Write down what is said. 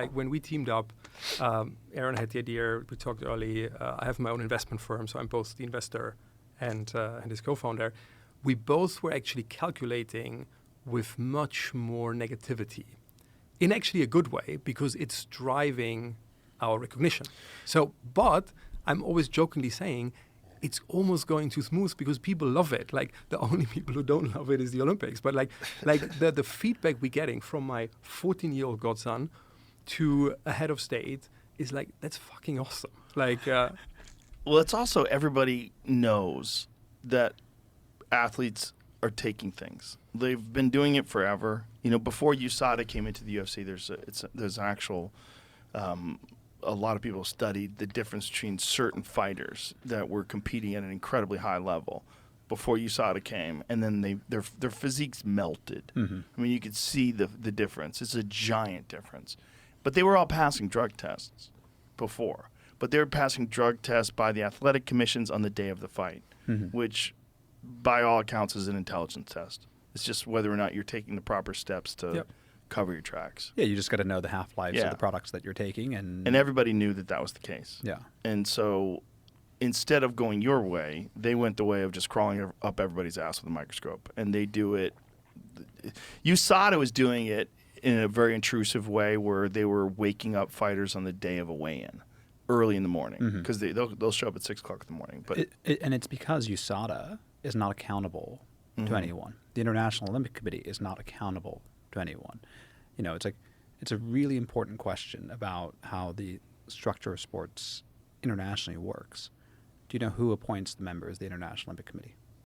Like when we teamed up, Aaron had the idea, we talked early, I have my own investment firm, so I'm both the investor and his co-founder. We both were actually calculating with much more negativity, in actually a good way, because it's driving our recognition. So, but I'm always jokingly saying, it's almost going too smooth because people love it. Like the only people who don't love it is the Olympics. But like the feedback we're getting from my 14-year-old godson to a head of state is like, that's fucking awesome. Like, well, it's also everybody knows that athletes are taking things. They've been doing it forever. You know, before USADA came into the UFC, there's actual. A lot of people studied the difference between certain fighters that were competing at an incredibly high level before USADA came, and then their physiques melted. Mm-hmm. I mean, you could see the difference. It's a giant difference. But they were all passing drug tests before. But they were passing drug tests by the athletic commissions on the day of the fight, which, by all accounts, is an intelligence test. It's just whether or not you're taking the proper steps to cover your tracks. Yeah, you just got to know the half-lives of the products that you're taking. And everybody knew that was the case. Yeah. And so instead of going your way, they went the way of just crawling up everybody's ass with a microscope. And they do it. USADA was doing it in a very intrusive way where they were waking up fighters on the day of a weigh-in early in the morning because they'll show up at 6 o'clock in the morning. But and it's because USADA is not accountable to anyone. The International Olympic Committee is not accountable to anyone. You know, it's a really important question about how the structure of sports internationally works. Do you know who appoints the members of the International Olympic Committee?